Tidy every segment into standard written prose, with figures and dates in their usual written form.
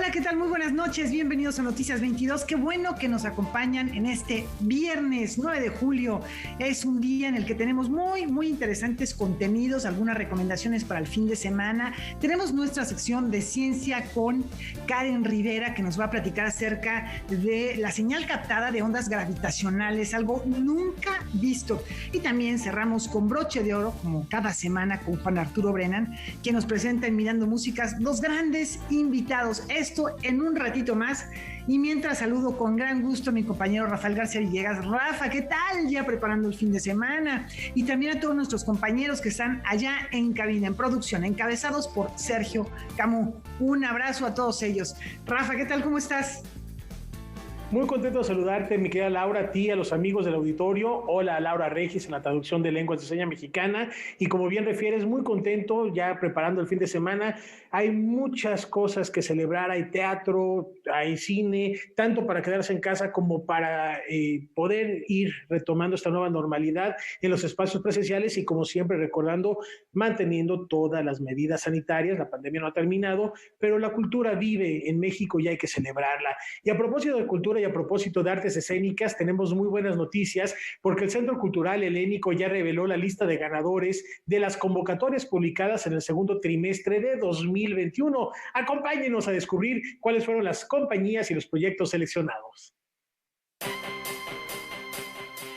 Hola, ¿qué tal? Muy buenas noches, bienvenidos a Noticias 22. Qué bueno que nos acompañan en este viernes 9 de julio. Es un día en el que tenemos muy interesantes contenidos, algunas recomendaciones para el fin de semana. Tenemos nuestra sección de ciencia con Karen Rivera, que nos va a platicar acerca de la señal captada de ondas gravitacionales, algo nunca visto. Y también cerramos con broche de oro, como cada semana, con Juan Arturo Brennan, quien nos presenta en Mirando Músicas los grandes invitados. Esto en un ratito más. Y mientras saludo con gran gusto a mi compañero Rafael García Villegas. Rafa, ¿qué tal? Ya preparando el fin de semana. Y también a todos nuestros compañeros que están allá en cabina, en producción, encabezados por Sergio Camus. Un abrazo a todos ellos. Rafa, ¿qué tal? ¿Cómo estás? Muy contento de saludarte, mi querida Laura, a ti, a los amigos del auditorio. Hola, Laura Regis, en la traducción de lenguas de señas mexicana. Y como bien refieres, muy contento, ya preparando el fin de semana. Hay muchas cosas que celebrar, hay teatro, hay cine, tanto para quedarse en casa como para poder ir retomando esta nueva normalidad en los espacios presenciales y, como siempre, recordando, manteniendo todas las medidas sanitarias. La pandemia no ha terminado, pero la cultura vive en México y hay que celebrarla. Y a propósito de cultura y a propósito de artes escénicas, tenemos muy buenas noticias porque el Centro Cultural Helénico ya reveló la lista de ganadores de las convocatorias publicadas en el segundo trimestre de 2021. Acompáñenos a descubrir cuáles fueron las compañías y los proyectos seleccionados.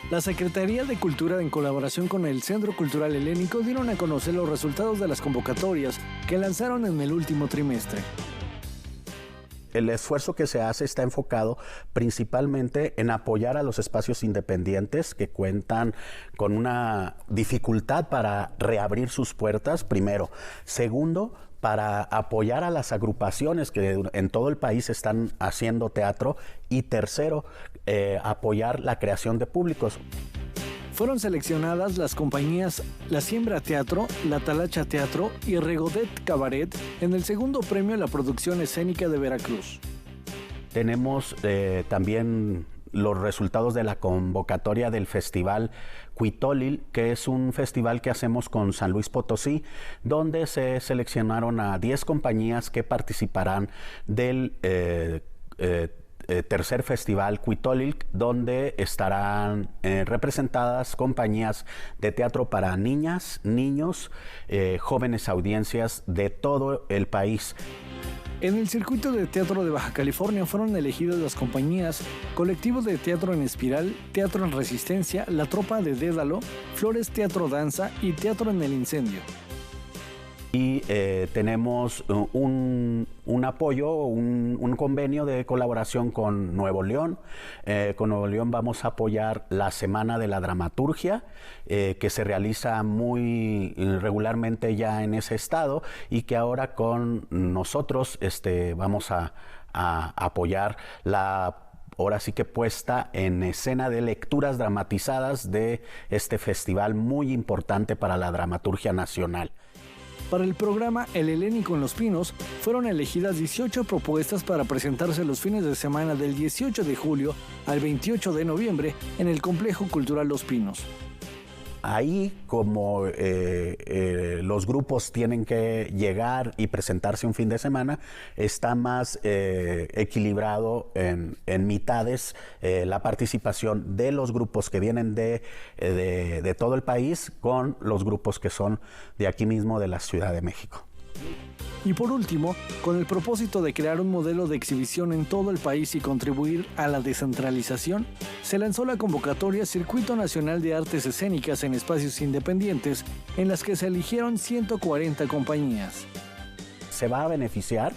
La Secretaría de Cultura, en colaboración con el Centro Cultural Helénico, dieron a conocer los resultados de las convocatorias que lanzaron en el último trimestre. El esfuerzo que se hace está enfocado principalmente en apoyar a los espacios independientes que cuentan con una dificultad para reabrir sus puertas, primero. Segundo, para apoyar a las agrupaciones que en todo el país están haciendo teatro. Y tercero, apoyar la creación de públicos. Fueron seleccionadas las compañías La Siembra Teatro, La Talacha Teatro y Regodet Cabaret en el segundo premio a la producción escénica de Veracruz. Tenemos también los resultados de la convocatoria del Festival Cuitolil, que es un festival que hacemos con San Luis Potosí, donde se seleccionaron a 10 compañías que participarán del tercer festival Cuitolil, donde estarán representadas compañías de teatro para niñas, niños, jóvenes audiencias de todo el país. En el circuito de teatro de Baja California fueron elegidas las compañías Colectivo de Teatro en Espiral, Teatro en Resistencia, La Tropa de Dédalo, Flores Teatro Danza y Teatro en el Incendio. Y tenemos un apoyo, un convenio de colaboración con Nuevo León. Con Nuevo León vamos a apoyar la Semana de la Dramaturgia, que se realiza muy regularmente ya en ese estado y que ahora con nosotros vamos a apoyar ahora sí que puesta en escena de lecturas dramatizadas de este festival muy importante para la dramaturgia nacional. Para el programa El Helénico en Los Pinos, fueron elegidas 18 propuestas para presentarse los fines de semana del 18 de julio al 28 de noviembre en el Complejo Cultural Los Pinos. Ahí, como los grupos tienen que llegar y presentarse un fin de semana, está más equilibrado en mitades la participación de los grupos que vienen de todo el país con los grupos que son de aquí mismo, de la Ciudad de México. Y por último, con el propósito de crear un modelo de exhibición en todo el país y contribuir a la descentralización, se lanzó la convocatoria Circuito Nacional de Artes Escénicas en Espacios Independientes, en las que se eligieron 140 compañías. Se va a beneficiar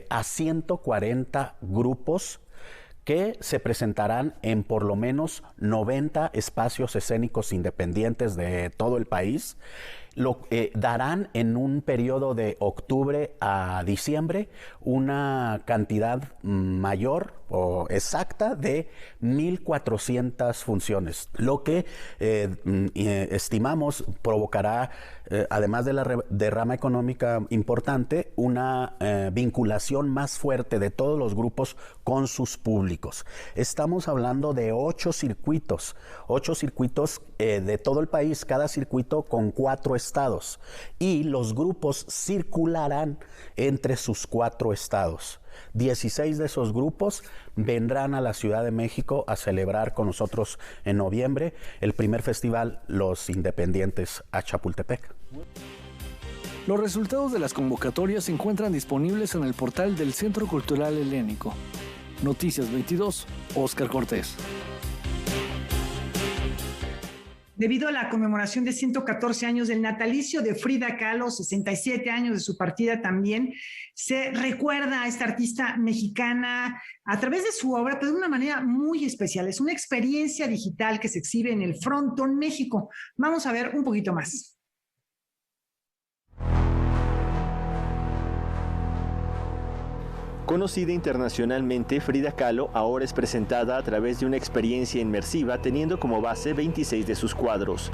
a 140 grupos que se presentarán en por lo menos 90 espacios escénicos independientes de todo el país. Darán en un periodo de octubre a diciembre una cantidad mayor o exacta de 1,400 funciones, lo que estimamos provocará, además de la derrama económica importante, una vinculación más fuerte de todos los grupos con sus públicos. Estamos hablando de 8 circuitos de todo el país, cada circuito con 4 escenarios estados y los grupos circularán entre sus 4 estados. 16 de esos grupos vendrán a la Ciudad de México a celebrar con nosotros en noviembre el primer festival Los Independientes a Chapultepec. Los resultados de las convocatorias se encuentran disponibles en el portal del Centro Cultural Helénico. Noticias 22, Óscar Cortés. Debido a la conmemoración de 114 años del natalicio de Frida Kahlo, 67 años de su partida también, se recuerda a esta artista mexicana a través de su obra, pero de una manera muy especial. Es una experiencia digital que se exhibe en el Frontón México. Vamos a ver un poquito más. Conocida internacionalmente, Frida Kahlo ahora es presentada a través de una experiencia inmersiva teniendo como base 26 de sus cuadros.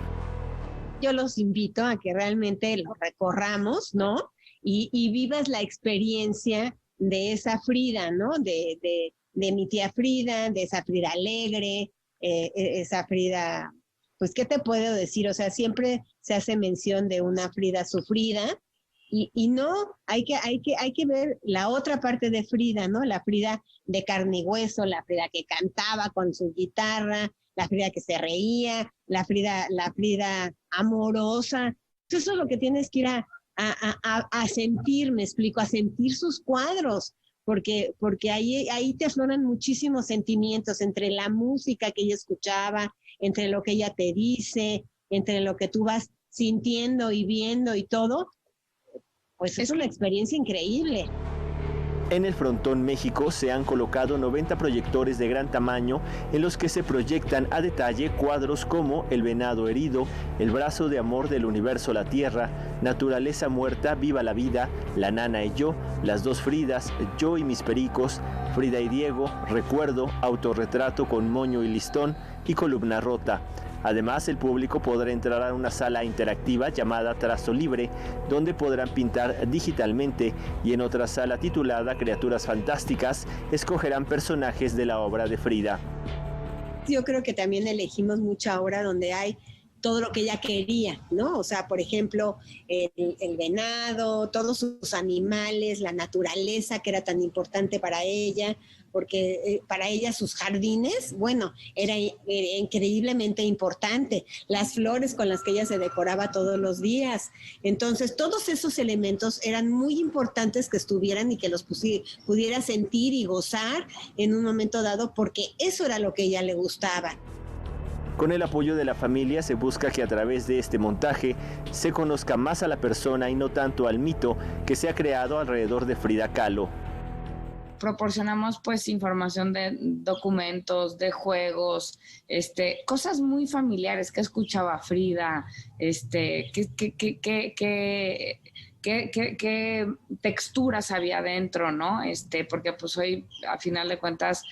Yo los invito a que realmente lo recorramos, ¿no? Y vivas la experiencia de esa Frida, ¿no? De mi tía Frida, de esa Frida alegre, esa Frida, pues, ¿qué te puedo decir? O sea, siempre se hace mención de una Frida sufrida. Y no, hay que ver la otra parte de Frida, ¿no? La Frida de carne y hueso, la Frida que cantaba con su guitarra, la Frida que se reía, la Frida amorosa. Eso es lo que tienes que ir a sentir, me explico, a sentir sus cuadros, porque ahí te afloran muchísimos sentimientos entre la música que ella escuchaba, entre lo que ella te dice, entre lo que tú vas sintiendo y viendo y todo. Pues es una experiencia increíble. En el Frontón México se han colocado 90 proyectores de gran tamaño en los que se proyectan a detalle cuadros como El venado herido, El brazo de amor del universo la tierra, Naturaleza muerta, viva la vida, La nana y yo, Las dos Fridas, Yo y mis pericos, Frida y Diego, Recuerdo, Autorretrato con moño y listón y Columna rota. Además, el público podrá entrar a una sala interactiva llamada Trazo Libre, donde podrán pintar digitalmente, y en otra sala titulada Criaturas Fantásticas, escogerán personajes de la obra de Frida. Yo creo que también elegimos mucha obra donde hay todo lo que ella quería, ¿no? O sea, por ejemplo, el venado, todos sus animales, la naturaleza que era tan importante para ella, porque para ella sus jardines, bueno, era increíblemente importante, las flores con las que ella se decoraba todos los días. Entonces, todos esos elementos eran muy importantes que estuvieran y que los pudiera sentir y gozar en un momento dado, porque eso era lo que a ella le gustaba. Con el apoyo de la familia se busca que a través de este montaje se conozca más a la persona y no tanto al mito que se ha creado alrededor de Frida Kahlo. Proporcionamos pues información de documentos, de juegos, cosas muy familiares que escuchaba Frida, qué texturas había dentro, ¿no? Porque pues hoy a final de cuentas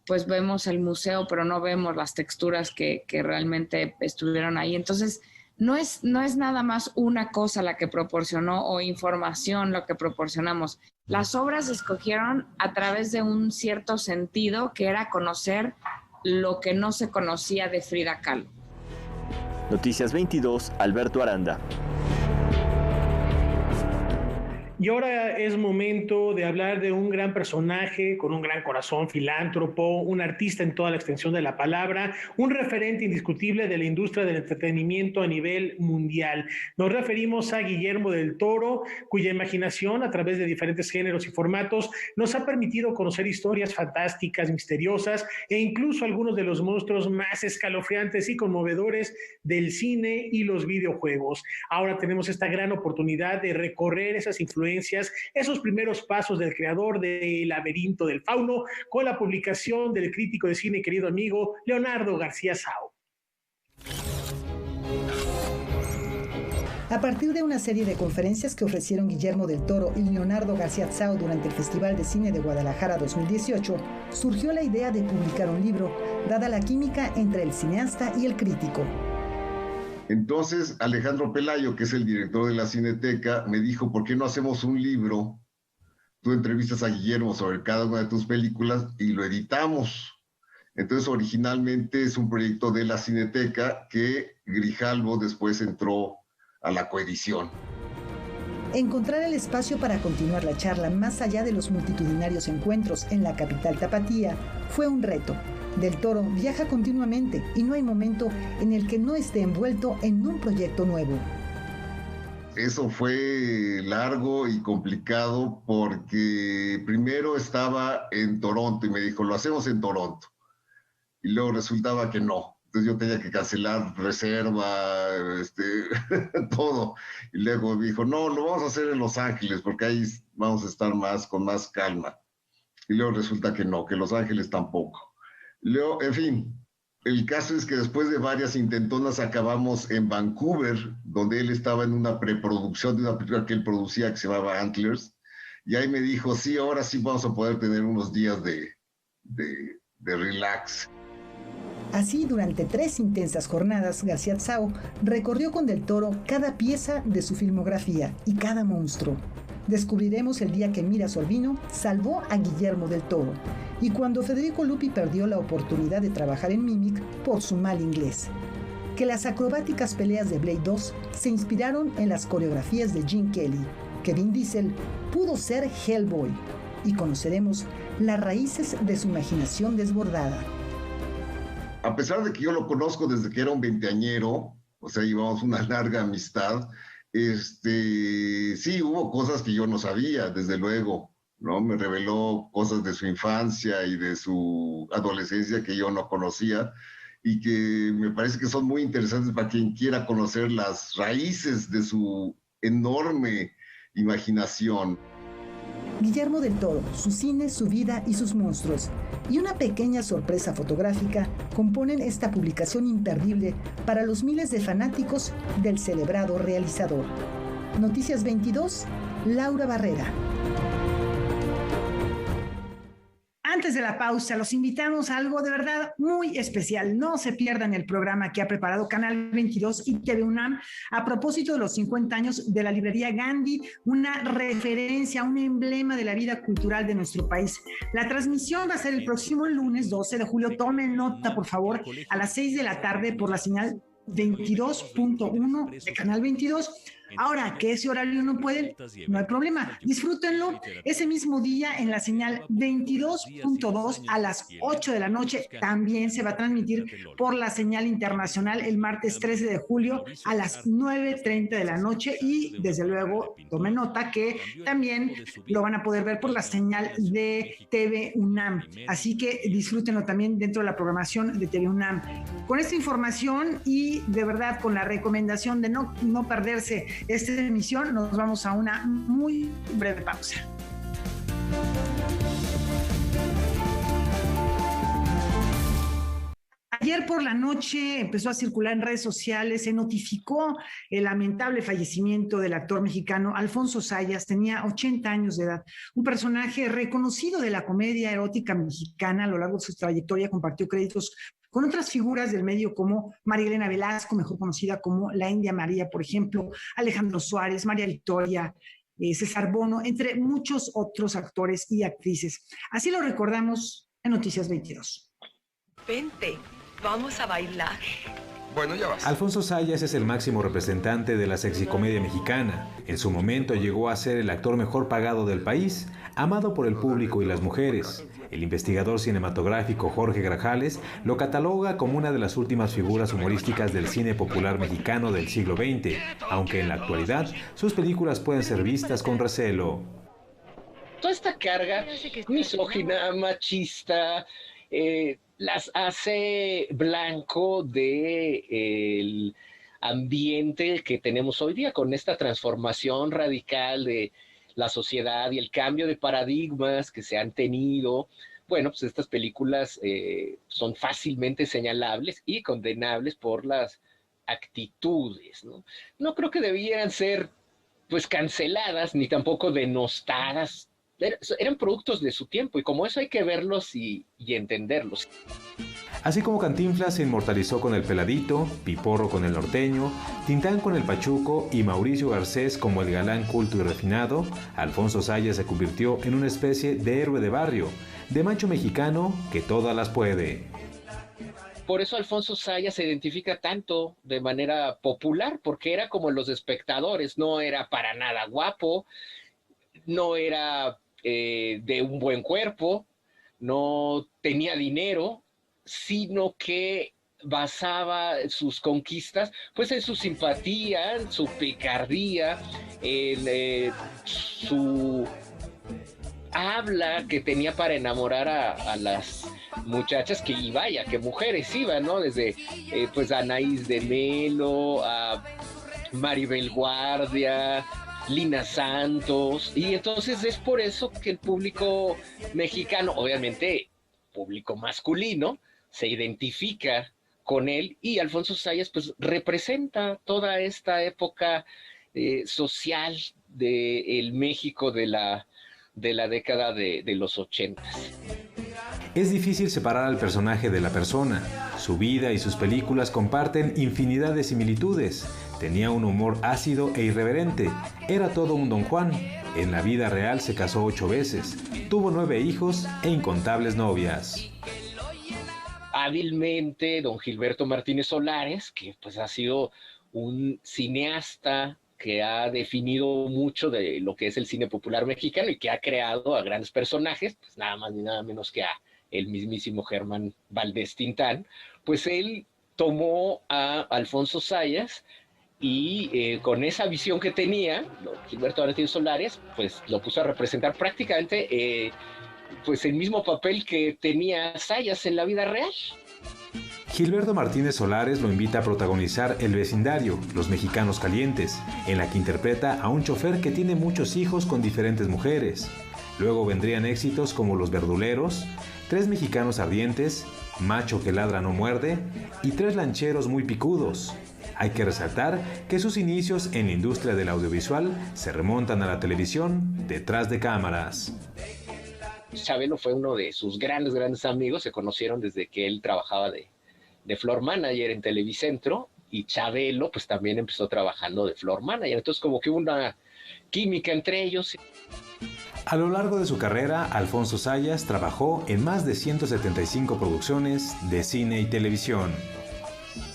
pues vemos el museo, pero no vemos las texturas que realmente estuvieron ahí. Entonces, no es nada más una cosa la que proporcionó o información lo que proporcionamos. Las obras se escogieron a través de un cierto sentido que era conocer lo que no se conocía de Frida Kahlo. Noticias 22, Alberto Aranda. Y ahora es momento de hablar de un gran personaje con un gran corazón, filántropo, un artista en toda la extensión de la palabra, un referente indiscutible de la industria del entretenimiento a nivel mundial. Nos referimos a Guillermo del Toro, cuya imaginación a través de diferentes géneros y formatos nos ha permitido conocer historias fantásticas, misteriosas e incluso algunos de los monstruos más escalofriantes y conmovedores del cine y los videojuegos. Ahora tenemos esta gran oportunidad de recorrer esas influencias, esos primeros pasos del creador de El laberinto del fauno, con la publicación del crítico de cine y querido amigo Leonardo García Sao. A partir de una serie de conferencias que ofrecieron Guillermo del Toro y Leonardo García Sao durante el Festival de Cine de Guadalajara 2018, surgió la idea de publicar un libro, dada la química entre el cineasta y el crítico. Entonces, Alejandro Pelayo, que es el director de la Cineteca, me dijo, ¿por qué no hacemos un libro? Tú entrevistas a Guillermo sobre cada una de tus películas y lo editamos. Entonces, originalmente es un proyecto de la Cineteca que Grijalvo después entró a la coedición. Encontrar el espacio para continuar la charla más allá de los multitudinarios encuentros en la capital tapatía fue un reto. Del Toro viaja continuamente y no hay momento en el que no esté envuelto en un proyecto nuevo. Eso fue largo y complicado porque primero estaba en Toronto y me dijo, lo hacemos en Toronto. Y luego resultaba que no. Entonces yo tenía que cancelar reserva, todo. Y luego me dijo, no, lo vamos a hacer en Los Ángeles porque ahí vamos a estar con más calma. Y luego resulta que no, que Los Ángeles tampoco. Luego, en fin, el caso es que después de varias intentonas acabamos en Vancouver, donde él estaba en una preproducción de una película que él producía que se llamaba Antlers. Y ahí me dijo, sí, ahora sí vamos a poder tener unos días de relax. Así, durante 3 intensas jornadas, García Tsao recorrió con Del Toro cada pieza de su filmografía y cada monstruo. Descubriremos el día que Mira Sorvino salvó a Guillermo del Toro y cuando Federico Lupi perdió la oportunidad de trabajar en Mimic por su mal inglés. Que las acrobáticas peleas de Blade 2 se inspiraron en las coreografías de Gene Kelly, que Vin Diesel pudo ser Hellboy, y conoceremos las raíces de su imaginación desbordada. A pesar de que yo lo conozco desde que era un veinteañero, o sea, llevamos una larga amistad, sí, hubo cosas que yo no sabía, desde luego, ¿no? Me reveló cosas de su infancia y de su adolescencia que yo no conocía y que me parece que son muy interesantes para quien quiera conocer las raíces de su enorme imaginación. Guillermo del Toro, su cine, su vida y sus monstruos, y una pequeña sorpresa fotográfica componen esta publicación imperdible para los miles de fanáticos del celebrado realizador. Noticias 22, Laura Barrera. Antes de la pausa, los invitamos a algo de verdad muy especial. No se pierdan el programa que ha preparado Canal 22 y TV UNAM a propósito de los 50 años de la librería Gandhi, una referencia, un emblema de la vida cultural de nuestro país. La transmisión va a ser el próximo lunes 12 de julio. Tomen nota, por favor, a las 6 de la tarde por la señal 22.1 de Canal 22. Ahora, que ese horario no pueden, no hay problema, disfrútenlo ese mismo día en la señal 22.2 a las 8 de la noche. También se va a transmitir por la señal internacional el martes 13 de julio a las 9:30 de la noche y desde luego tomen nota que también lo van a poder ver por la señal de TV UNAM. Así que disfrútenlo también dentro de la programación de TV UNAM. Con esta información y de verdad con la recomendación de no perderse esta emisión, nos vamos a una muy breve pausa. Ayer por la noche empezó a circular en redes sociales, se notificó el lamentable fallecimiento del actor mexicano Alfonso Zayas. Tenía 80 años de edad, un personaje reconocido de la comedia erótica mexicana. A lo largo de su trayectoria compartió créditos con otras figuras del medio como María Elena Velasco, mejor conocida como la India María, por ejemplo, Alejandro Suárez, María Victoria, César Bono, entre muchos otros actores y actrices. Así lo recordamos en Noticias 22. Vente, vamos a bailar. Bueno, ya vas. Alfonso Zayas es el máximo representante de la sexicomedia mexicana. En su momento llegó a ser el actor mejor pagado del país, amado por el público y las mujeres. El investigador cinematográfico Jorge Grajales lo cataloga como una de las últimas figuras humorísticas del cine popular mexicano del siglo XX, aunque en la actualidad sus películas pueden ser vistas con recelo. Toda esta carga misógina, machista, las hace blanco del ambiente que tenemos hoy día con esta transformación radical de la sociedad y el cambio de paradigmas que se han tenido. Bueno, pues estas películas son fácilmente señalables y condenables por las actitudes, ¿no? No creo que debieran ser pues canceladas ni tampoco denostadas. Eran productos de su tiempo y como eso hay que verlos y entenderlos. Así como Cantinflas se inmortalizó con El Peladito, Piporro con El Norteño, Tintán con El Pachuco y Mauricio Garcés como el galán culto y refinado, Alfonso Zayas se convirtió en una especie de héroe de barrio, de macho mexicano que todas las puede. por eso Alfonso Sayas se identifica tanto de manera popular, porque era como los espectadores, no era para nada guapo, no era de un buen cuerpo, no tenía dinero, sino que basaba sus conquistas pues en su simpatía, en su picardía, en su habla que tenía para enamorar a las muchachas, que y vaya, que mujeres iban, ¿no? Desde pues Anaís de Melo, a Maribel Guardia, Lina Santos, y entonces es por eso que el público mexicano, obviamente público masculino, se identifica con él, y Alfonso Sayas pues representa toda esta época social del México de la década de los 80. Es difícil separar al personaje de la persona. Su vida y sus películas comparten infinidad de similitudes. Tenía un humor ácido e irreverente. Era todo un Don Juan. En la vida real se casó 8 veces. Tuvo 9 hijos e incontables novias. Hábilmente, don Gilberto Martínez Solares, que pues ha sido un cineasta que ha definido mucho de lo que es el cine popular mexicano y que ha creado a grandes personajes, pues nada más ni nada menos que a el mismísimo Germán Valdés Tintán, pues él tomó a Alfonso Sayas y con esa visión que tenía, Gilberto Martínez Solares, pues lo puso a representar prácticamente pues el mismo papel que tenía Sayas en la vida real. Gilberto Martínez Solares lo invita a protagonizar El vecindario, Los mexicanos calientes, en la que interpreta a un chofer que tiene muchos hijos con diferentes mujeres. Luego vendrían éxitos como Los verduleros, Tres mexicanos ardientes, Macho que ladra no muerde y Tres lancheros muy picudos. Hay que resaltar que sus inicios en la industria del audiovisual se remontan a la televisión detrás de cámaras. Chabelo fue uno de sus grandes amigos, se conocieron desde que él trabajaba de floor manager en Televicentro, y Chabelo pues también empezó trabajando de floor manager, entonces como que hubo una química entre ellos. A lo largo de su carrera, Alfonso Sayas trabajó en más de 175 producciones de cine y televisión.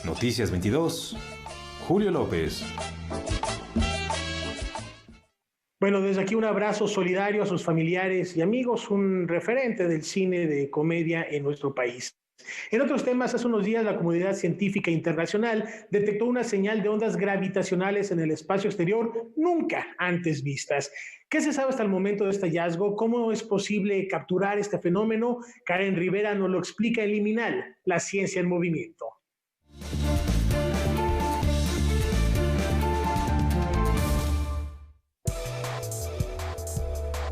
Noticias 22, Julio López. Bueno, desde aquí un abrazo solidario a sus familiares y amigos, un referente del cine de comedia en nuestro país. En otros temas, hace unos días la comunidad científica internacional detectó una señal de ondas gravitacionales en el espacio exterior nunca antes vistas. ¿Qué se sabe hasta el momento de este hallazgo? ¿Cómo es posible capturar este fenómeno? Karen Rivera nos lo explica en Liminal, la ciencia en movimiento.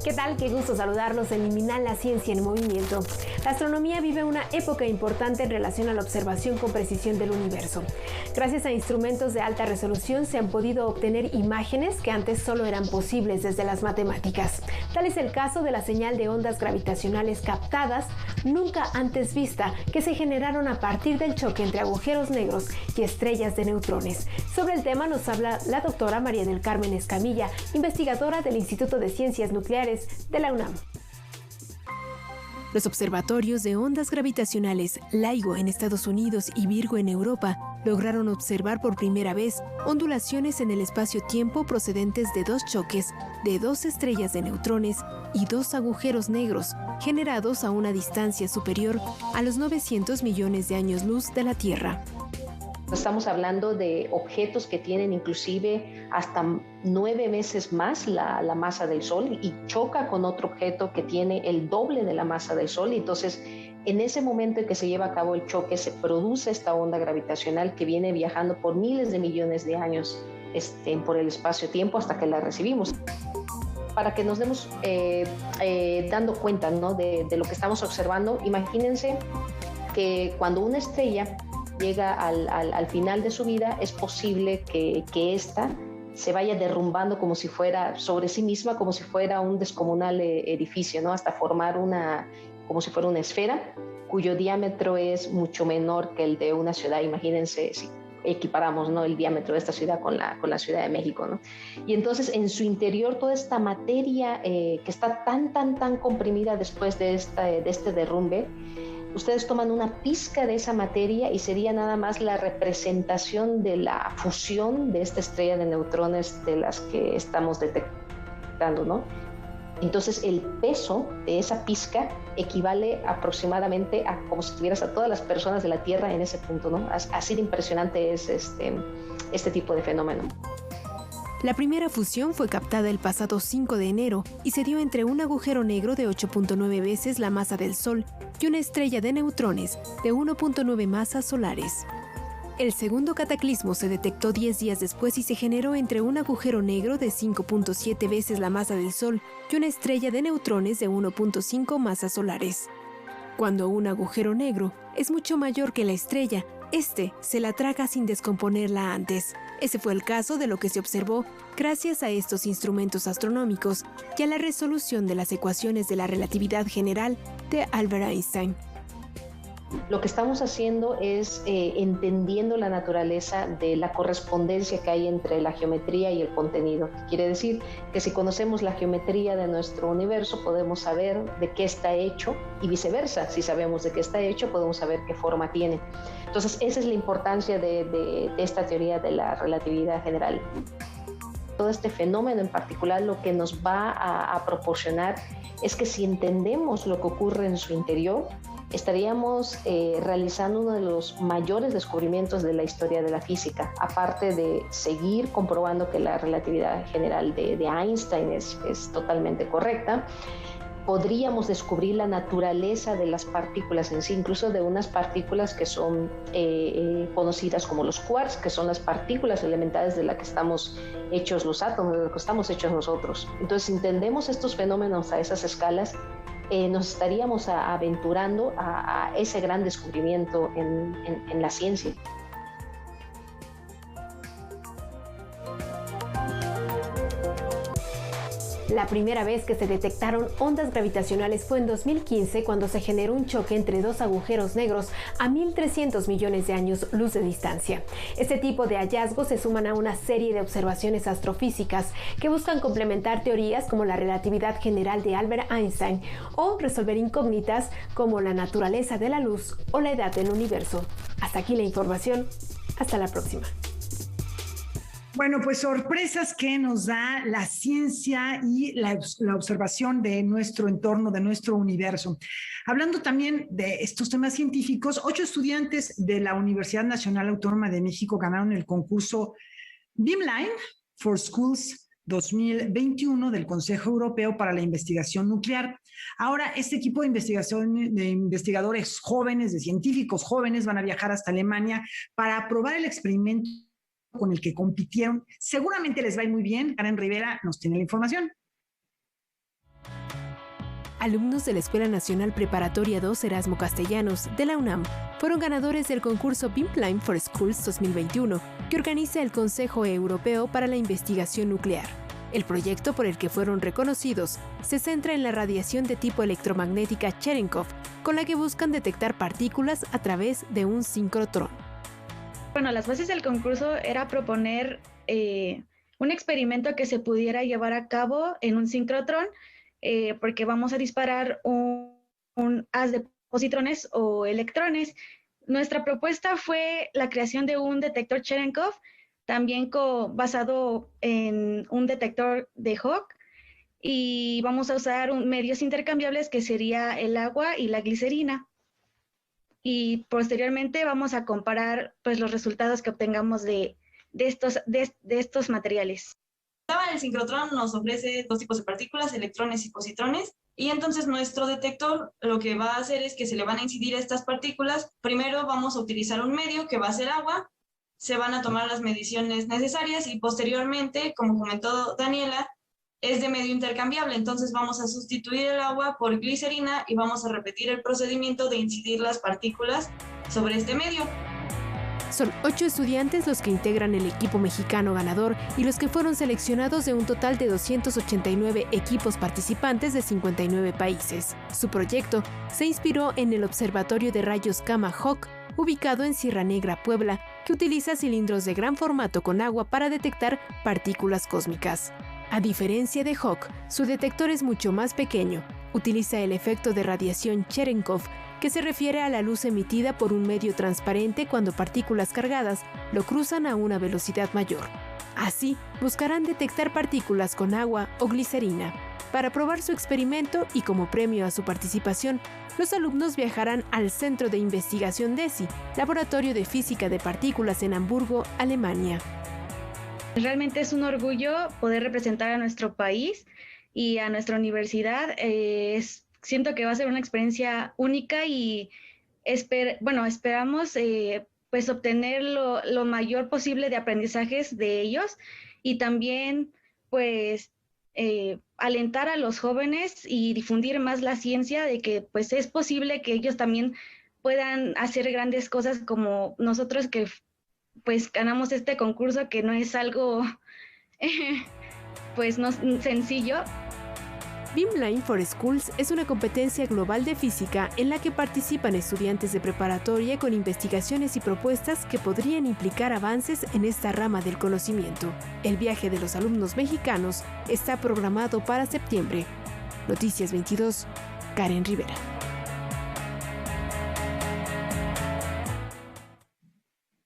¿Qué tal? Qué gusto saludarlos en Liminal, la ciencia en movimiento. La astronomía vive una época importante en relación a la observación con precisión del universo. Gracias a instrumentos de alta resolución se han podido obtener imágenes que antes solo eran posibles desde las matemáticas. Tal es el caso de la señal de ondas gravitacionales captadas, nunca antes vista, que se generaron a partir del choque entre agujeros negros y estrellas de neutrones. Sobre el tema nos habla la doctora María del Carmen Escamilla, investigadora del Instituto de Ciencias Nucleares de la UNAM. Los observatorios de ondas gravitacionales LIGO en Estados Unidos y Virgo en Europa lograron observar por primera vez ondulaciones en el espacio-tiempo procedentes de 2 choques de 2 estrellas de neutrones y 2 agujeros negros generados a una distancia superior a los 900 millones de años luz de la Tierra. Estamos hablando de objetos que tienen inclusive hasta 9 veces más la masa del Sol y choca con otro objeto que tiene el doble de la masa del Sol. Y entonces, en ese momento en que se lleva a cabo el choque, se produce esta onda gravitacional que viene viajando por miles de millones de años por el espacio-tiempo hasta que la recibimos. Para que nos demos dando cuenta, ¿no?, de lo que estamos observando, imagínense que cuando una estrella llega al final de su vida, es posible que ésta se vaya derrumbando como si fuera sobre sí misma, como si fuera un descomunal edificio, ¿no?, hasta formar como si fuera una esfera, cuyo diámetro es mucho menor que el de una ciudad. Imagínense si equiparamos, ¿no?, el diámetro de esta ciudad con la Ciudad de México, ¿no? Y entonces en su interior toda esta materia que está tan comprimida después de este derrumbe, ustedes toman una pizca de esa materia y sería nada más la representación de la fusión de esta estrella de neutrones de las que estamos detectando, ¿no? Entonces el peso de esa pizca equivale aproximadamente a como si tuvieras a todas las personas de la Tierra en ese punto, ¿no? Así de impresionante es este tipo de fenómeno. La primera fusión fue captada el pasado 5 de enero y se dio entre un agujero negro de 8.9 veces la masa del Sol y una estrella de neutrones de 1.9 masas solares. El segundo cataclismo se detectó 10 días después y se generó entre un agujero negro de 5.7 veces la masa del Sol y una estrella de neutrones de 1.5 masas solares. Cuando un agujero negro es mucho mayor que la estrella, se la traga sin descomponerla antes. Ese fue el caso de lo que se observó gracias a estos instrumentos astronómicos y a la resolución de las ecuaciones de la relatividad general de Albert Einstein. Lo que estamos haciendo es entendiendo la naturaleza de la correspondencia que hay entre la geometría y el contenido. Quiere decir que si conocemos la geometría de nuestro universo, podemos saber de qué está hecho y viceversa. Si sabemos de qué está hecho, podemos saber qué forma tiene. Entonces, esa es la importancia de esta teoría de la relatividad general. Todo este fenómeno en particular lo que nos va a proporcionar es que si entendemos lo que ocurre en su interior, estaríamos realizando uno de los mayores descubrimientos de la historia de la física, aparte de seguir comprobando que la relatividad general de Einstein es totalmente correcta. Podríamos descubrir la naturaleza de las partículas en sí, incluso de unas partículas que son conocidas como los quarks, que son las partículas elementales de las que estamos hechos los átomos, de las que estamos hechos nosotros. Entonces, si entendemos estos fenómenos a esas escalas, nos estaríamos aventurando a ese gran descubrimiento en la ciencia. La primera vez que se detectaron ondas gravitacionales fue en 2015, cuando se generó un choque entre dos agujeros negros a 1.300 millones de años luz de distancia. Este tipo de hallazgos se suman a una serie de observaciones astrofísicas que buscan complementar teorías como la relatividad general de Albert Einstein o resolver incógnitas como la naturaleza de la luz o la edad del universo. Hasta aquí la información. Hasta la próxima. Bueno, pues sorpresas que nos da la ciencia y la observación de nuestro entorno, de nuestro universo. Hablando también de estos temas científicos, 8 estudiantes de la Universidad Nacional Autónoma de México ganaron el concurso Beamline for Schools 2021 del Consejo Europeo para la Investigación Nuclear. Ahora, este equipo de investigación, de investigadores jóvenes, de científicos jóvenes, van a viajar hasta Alemania para probar el experimento con el que compitieron. Seguramente les va a ir muy bien. Karen Rivera nos tiene la información. Alumnos de la Escuela Nacional Preparatoria 2 Erasmo Castellanos de la UNAM fueron ganadores del concurso Beamline for Schools 2021 que organiza el Consejo Europeo para la Investigación Nuclear. El proyecto por el que fueron reconocidos se centra en la radiación de tipo electromagnética Cherenkov, con la que buscan detectar partículas a través de un sincrotrón. Bueno, las bases del concurso era proponer un experimento que se pudiera llevar a cabo en un sincrotrón, porque vamos a disparar un haz de positrones o electrones. Nuestra propuesta fue la creación de un detector Cherenkov, también basado en un detector de Hooke, y vamos a usar medios intercambiables que sería el agua y la glicerina. Y posteriormente vamos a comparar pues los resultados que obtengamos de estos materiales. El sincrotrón nos ofrece dos tipos de partículas, electrones y positrones, y entonces nuestro detector lo que va a hacer es que se le van a incidir estas partículas. Primero vamos a utilizar un medio que va a ser agua, se van a tomar las mediciones necesarias y posteriormente, como comentó Daniela, es de medio intercambiable, entonces vamos a sustituir el agua por glicerina y vamos a repetir el procedimiento de incidir las partículas sobre este medio. Son 8 estudiantes los que integran el equipo mexicano ganador y los que fueron seleccionados de un total de 289 equipos participantes de 59 países. Su proyecto se inspiró en el Observatorio de Rayos Gamma Hooke, ubicado en Sierra Negra, Puebla, que utiliza cilindros de gran formato con agua para detectar partículas cósmicas. A diferencia de Hawk, su detector es mucho más pequeño. Utiliza el efecto de radiación Cherenkov, que se refiere a la luz emitida por un medio transparente cuando partículas cargadas lo cruzan a una velocidad mayor. Así, buscarán detectar partículas con agua o glicerina. Para probar su experimento y como premio a su participación, los alumnos viajarán al Centro de Investigación DESI, Laboratorio de Física de Partículas en Hamburgo, Alemania. Realmente es un orgullo poder representar a nuestro país y a nuestra universidad. Siento que va a ser una experiencia única y esperamos pues obtener lo mayor posible de aprendizajes de ellos y también pues alentar a los jóvenes y difundir más la ciencia de que pues es posible que ellos también puedan hacer grandes cosas como nosotros que pues ganamos este concurso, que no es algo pues no sencillo. Beamline for Schools es una competencia global de física en la que participan estudiantes de preparatoria con investigaciones y propuestas que podrían implicar avances en esta rama del conocimiento. El viaje de los alumnos mexicanos está programado para septiembre. Noticias 22, Karen Rivera.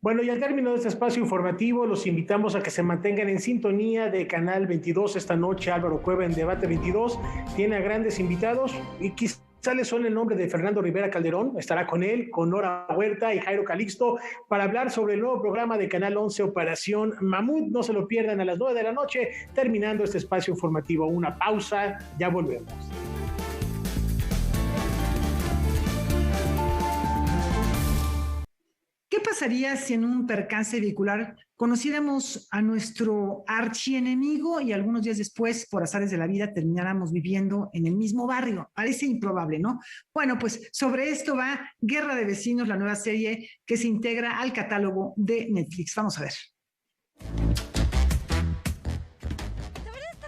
Bueno, y al término de este espacio informativo, los invitamos a que se mantengan en sintonía de Canal 22. Esta noche Álvaro Cueva en Debate 22 tiene a grandes invitados y quizá les suene el nombre de Fernando Rivera Calderón. Estará con él, con Nora Huerta y Jairo Calixto para hablar sobre el nuevo programa de Canal 11, Operación Mamut. No se lo pierdan a las 9 de la noche, terminando este espacio informativo. Una pausa, ya volvemos. ¿Qué pasaría si en un percance vehicular conociéramos a nuestro archienemigo y algunos días después, por azares de la vida, termináramos viviendo en el mismo barrio? Parece improbable, ¿no? Bueno, pues sobre esto va Guerra de Vecinos, la nueva serie que se integra al catálogo de Netflix. Vamos a ver.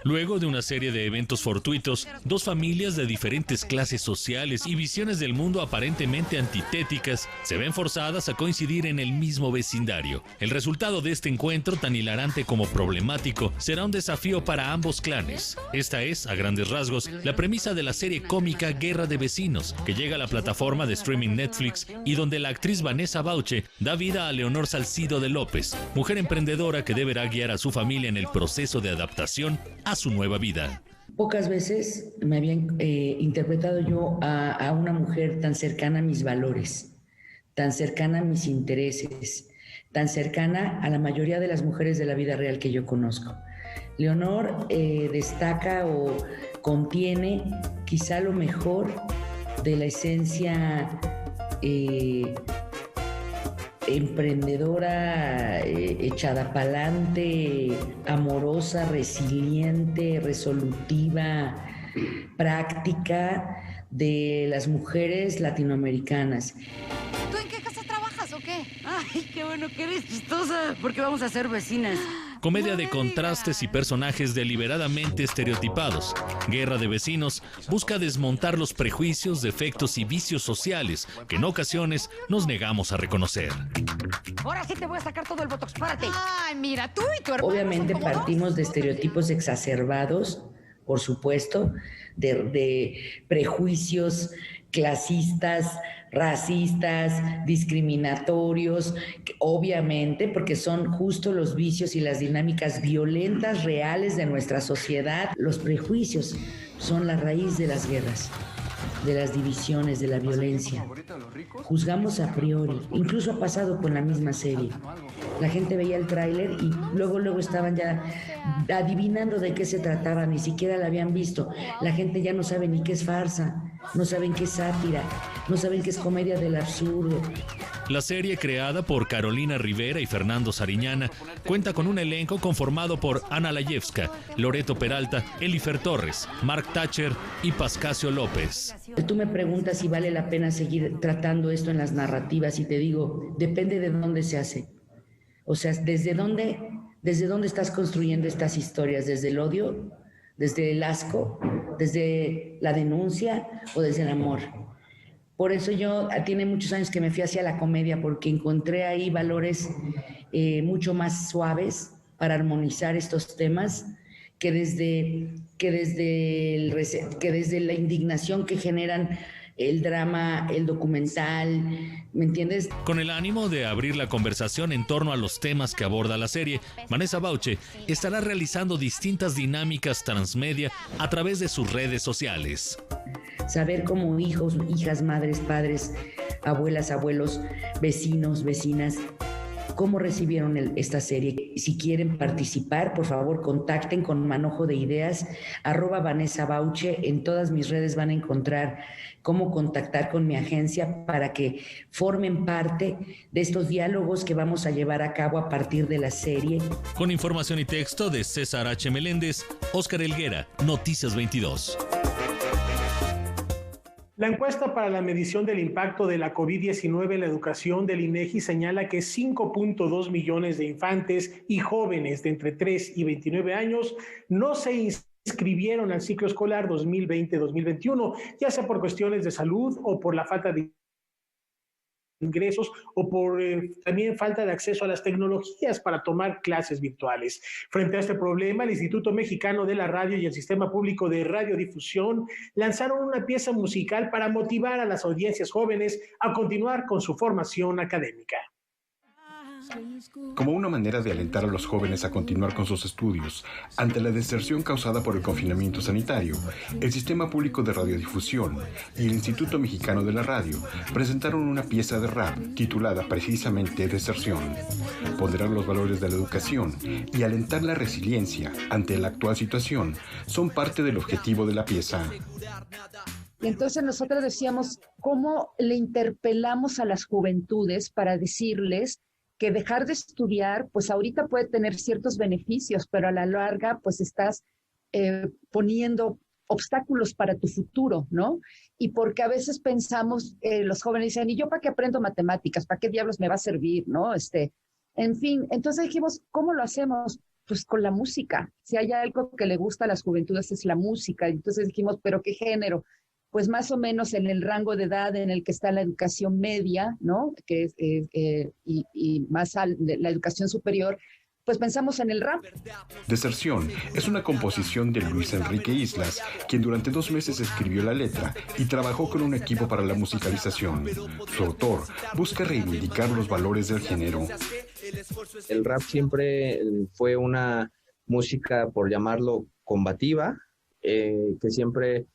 Luego de una serie de eventos fortuitos, dos familias de diferentes clases sociales y visiones del mundo aparentemente antitéticas se ven forzadas a coincidir en el mismo vecindario. El resultado de este encuentro, tan hilarante como problemático, será un desafío para ambos clanes. Esta es, a grandes rasgos, la premisa de la serie cómica Guerra de Vecinos, que llega a la plataforma de streaming Netflix y donde la actriz Vanessa Bauche da vida a Leonor Salcido de López, mujer emprendedora que deberá guiar a su familia en el proceso de adaptación a su nueva vida. Pocas veces me habían interpretado yo a una mujer tan cercana a mis valores, tan cercana a mis intereses, tan cercana a la mayoría de las mujeres de la vida real que yo conozco. Leonor destaca o contiene quizá lo mejor de la esencia emprendedora, echada pa'lante, amorosa, resiliente, resolutiva, práctica de las mujeres latinoamericanas. ¿Tú en qué casa trabajas o qué? Ay, qué bueno que eres chistosa, porque vamos a ser vecinas. Comedia de contrastes y personajes deliberadamente estereotipados. Guerra de Vecinos busca desmontar los prejuicios, defectos y vicios sociales que en ocasiones nos negamos a reconocer. Ahora sí te voy a sacar todo el botox, párate. Ay, mira, tú y tu hermano. Obviamente partimos de estereotipos exacerbados, por supuesto, de prejuicios clasistas, racistas, discriminatorios, obviamente, porque son justo los vicios y las dinámicas violentas reales de nuestra sociedad. Los prejuicios son la raíz de las guerras, de las divisiones, de la violencia. Juzgamos a priori, incluso ha pasado con la misma serie. La gente veía el tráiler y luego estaban ya adivinando de qué se trataba, ni siquiera la habían visto. La gente ya no sabe ni qué es farsa, no saben qué es sátira, no saben qué es comedia del absurdo. La serie, creada por Carolina Rivera y Fernando Sariñana, cuenta con un elenco conformado por Ana Layevska, Loreto Peralta, Elifer Torres, Mark Thatcher y Pascasio López. Tú me preguntas si vale la pena seguir tratando esto en las narrativas y te digo, depende de dónde se hace. O sea, ¿desde dónde estás construyendo estas historias? ¿Desde el odio? ¿Desde el asco? ¿Desde la denuncia? ¿O desde el amor? Por eso tiene muchos años que me fui hacia la comedia, porque encontré ahí valores mucho más suaves para armonizar estos temas que desde la indignación que generan el drama, el documental, ¿me entiendes? Con el ánimo de abrir la conversación en torno a los temas que aborda la serie, Vanessa Bauche estará realizando distintas dinámicas transmedia a través de sus redes sociales. Saber cómo hijos, hijas, madres, padres, abuelas, abuelos, vecinos, vecinas, cómo recibieron esta serie. Si quieren participar, por favor, contacten con Manojo de Ideas, @Vanessa Bauche. En todas mis redes van a encontrar cómo contactar con mi agencia para que formen parte de estos diálogos que vamos a llevar a cabo a partir de la serie. Con información y texto de César H. Meléndez, Óscar Helguera, Noticias 22. La encuesta para la medición del impacto de la COVID-19 en la educación del INEGI señala que 5.2 millones de infantes y jóvenes de entre 3 y 29 años no se inscribieron al ciclo escolar 2020-2021, ya sea por cuestiones de salud o por la falta de ingresos o por también falta de acceso a las tecnologías para tomar clases virtuales. Frente a este problema, el Instituto Mexicano de la Radio y el Sistema Público de Radiodifusión lanzaron una pieza musical para motivar a las audiencias jóvenes a continuar con su formación académica. Como una manera de alentar a los jóvenes a continuar con sus estudios ante la deserción causada por el confinamiento sanitario, el Sistema Público de Radiodifusión y el Instituto Mexicano de la Radio presentaron una pieza de rap titulada precisamente Deserción. Ponderar los valores de la educación y alentar la resiliencia ante la actual situación son parte del objetivo de la pieza. Y entonces nosotros decíamos, ¿cómo le interpelamos a las juventudes para decirles que dejar de estudiar, pues ahorita puede tener ciertos beneficios, pero a la larga, pues estás poniendo obstáculos para tu futuro, ¿no? Y porque a veces pensamos, los jóvenes dicen, ¿y yo para qué aprendo matemáticas? ¿Para qué diablos me va a servir, no? En fin, entonces dijimos, ¿cómo lo hacemos? Pues con la música. Si hay algo que le gusta a las juventudes es la música. Entonces dijimos, ¿pero qué género? Pues más o menos en el rango de edad en el que está la educación media, ¿no? Que es, y más la educación superior, pues pensamos en el rap. Deserción es una composición de Luis Enrique Islas, quien durante 2 meses escribió la letra y trabajó con un equipo para la musicalización. Su autor busca reivindicar los valores del género. El rap siempre fue una música, por llamarlo, combativa, que siempre